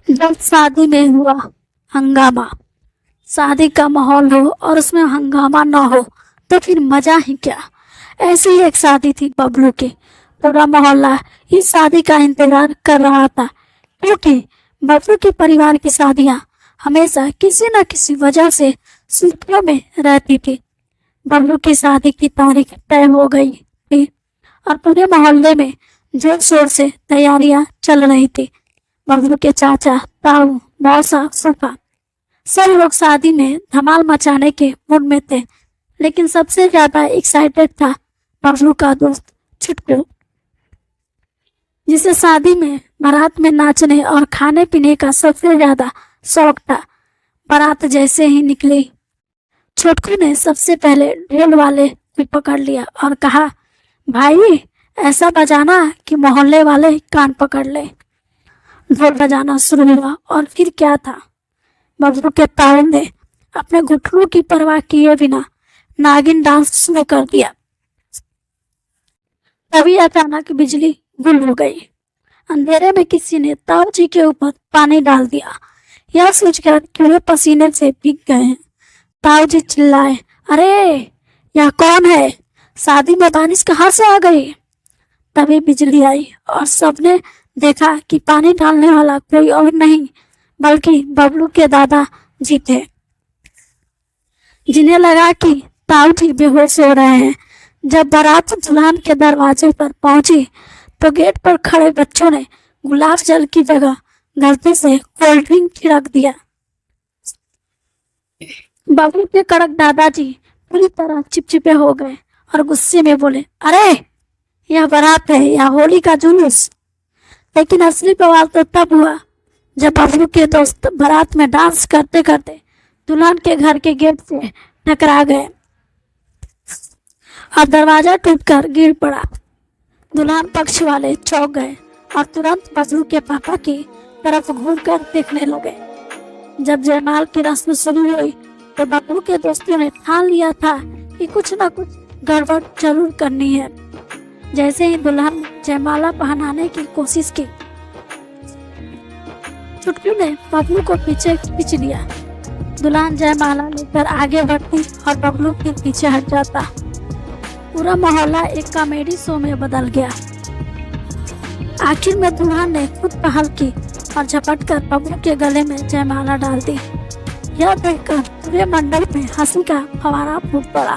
जब शादी में हुआ हंगामा। शादी का माहौल हो और उसमें हंगामा ना हो तो फिर मजा ही क्या। ऐसी ही एक शादी थी बबलू की। पूरा मोहल्ला इस शादी का इंतजार कर रहा था, क्योंकि बबलू के परिवार की शादियां हमेशा किसी न किसी वजह से सुर्खियों में रहती थी। बबलू की शादी की तारीख तय हो गई थी और पूरे मोहल्ले में जोर शोर से तैयारियां चल रही थी। बबलू के चाचा, ताऊ, मौसा, फूफा सब लोग शादी में धमाल मचाने के मूड में थे, लेकिन सबसे ज्यादा एक्साइटेड था बबलू का दोस्त छुटकू, जिसे शादी में बारात में नाचने और खाने पीने का सबसे ज्यादा शौक था। बारात जैसे ही निकली, छोटकू ने सबसे पहले ढोल वाले को पकड़ लिया और कहा, भाई ऐसा बजाना कि मोहल्ले वाले कान पकड़ ले। ढोल बजाना शुरू हुआ और फिर क्या था, बबलू के ताऊ ने अपने घुटनों की परवाह किए बिना नागिन डांस शुरू कर दिया। तभी अचानक बिजली गुल हो गई। अंधेरे में किसी ने ताऊ जी के ऊपर पानी डाल दिया। यह सोचकर कि वे पसीने से भीग गए हैं, ताऊ जी चिल्लाए, अरे यह कौन है? शादी में बारिश कहाँ से आ गई? तभी बिजली आई और सबने देखा कि पानी डालने वाला कोई और नहीं बल्कि बबलू के दादा जी थे, जिन्हें लगा कि ताऊ जी बेहोश हो रहे हैं। जब बारात दुल्हन के दरवाजे पर पहुंची तो गेट पर खड़े बच्चों ने गुलाब जल की जगह गलती से कोल्ड ड्रिंक छिड़क दिया। बबलू के कड़क दादाजी पूरी तरह चिपचिपे हो गए और गुस्से में बोले, अरे यह बारात है या होली का जुलूस? लेकिन असली बवाल तो तब हुआ जब बबलू के दोस्त बारात में डांस करते करते दुल्हन के घर के गेट से टकरा गए और दरवाजा टूटकर गिर पड़ा। दुल्हन पक्ष वाले चौंक गए और तुरंत बबलू के पापा की तरफ घूमकर देखने लगे। जब जयमाल की रस्म शुरू हुई तो बबलू के दोस्तों ने ठान लिया था कि कुछ न कुछ गड़बड़ जरूर करनी है। जैसे ही दुल्हन जयमाला पहनाने की कोशिश की, छुटकू ने बबलू को पीछे खींच लिया। दुल्हन जयमाला लेकर आगे बढ़ती और बबलू फिर पीछे हट जाता। पूरा मोहल्ला एक कॉमेडी शो में बदल गया। आखिर में दुल्हन ने खुद पहल की और झपटकर बबलू के गले में जयमाला डाल दी। यह देखकर पूरे मंडल में हंसी का फवारा फूट पड़ा।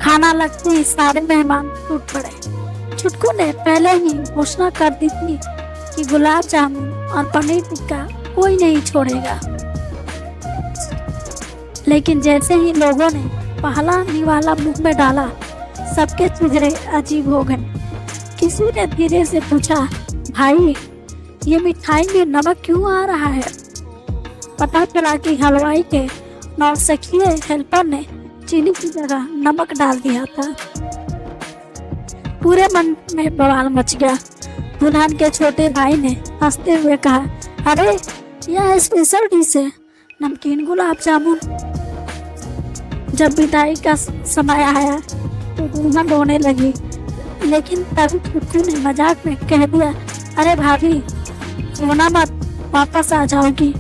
खाना लगते ही सारे मेहमान टूट पड़े। छुटकू ने पहले ही घोषणा कर दी थी कि गुलाब जामुन और पनीर टिक्का कोई नहीं छोड़ेगा, लेकिन जैसे ही लोगों ने पहला निवाला मुंह में डाला, सबके चेहरे अजीब हो गए। किसी ने धीरे से पूछा, भाई ये मिठाई में नमक क्यों आ रहा है? पता चला कि हलवाई के नौसिखिए हेल्पर ने चीनी की जगह नमक डाल दिया था। पूरे मन में बवाल मच गया। दुल्हन के छोटे भाई ने हंसते हुए कहा, अरे यह स्पेशल डिश है, नमकीन गुलाब जामुन। जब विदाई का समय आया तो दुल्हन रोने लगी, लेकिन तभी छुटकू ने मजाक में कह दिया, अरे भाभी रोना मत, वापस आ जाओगी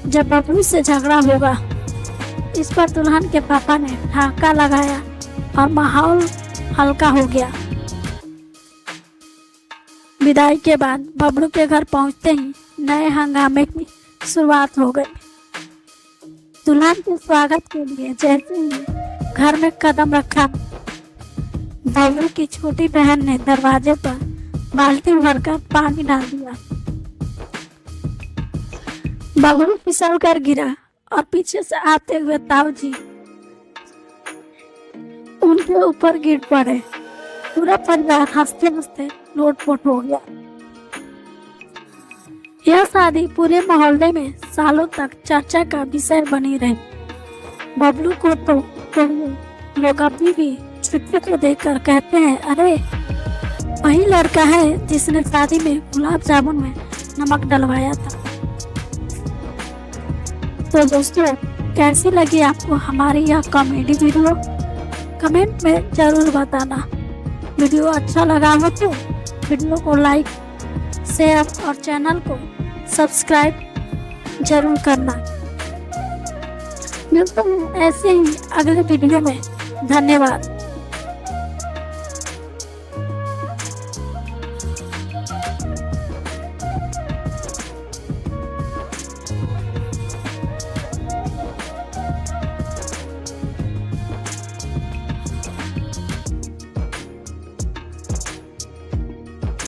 जब बबलू से झगड़ा होगा। इस पर दुल्हन के पापा ने ठहाका लगाया और माहौल हल्का हो गया। विदाई के बाद बबलू के घर पहुंचते ही नए हंगामे की शुरुआत हो गई। दुल्हन के स्वागत के लिए जैसे ही घर में कदम रखा, बबलू की छोटी बहन ने दरवाजे पर बाल्टी भरकर पानी डाल दिया। बबलू फिसल कर गिरा और पीछे से आते हुए ताऊ जी उनके ऊपर गिर पड़े। पूरा परिवार हंसते हंसते लोटपोट हो गया। यह शादी पूरे मोहल्ले में सालों तक चर्चा का विषय बनी रही। बबलू को तो लोग अभी भी छुटकू को देखकर कहते हैं, अरे वही लड़का है जिसने शादी में गुलाब जामुन में नमक डलवाया था। तो दोस्तों, कैसी लगी आपको हमारी यह कॉमेडी वीडियो? कमेंट में जरूर बताना। वीडियो अच्छा लगा हो तो वीडियो को लाइक शेयर और चैनल को सब्सक्राइब जरूर करना। मिलते हैं ऐसे ही अगले वीडियो में। धन्यवाद।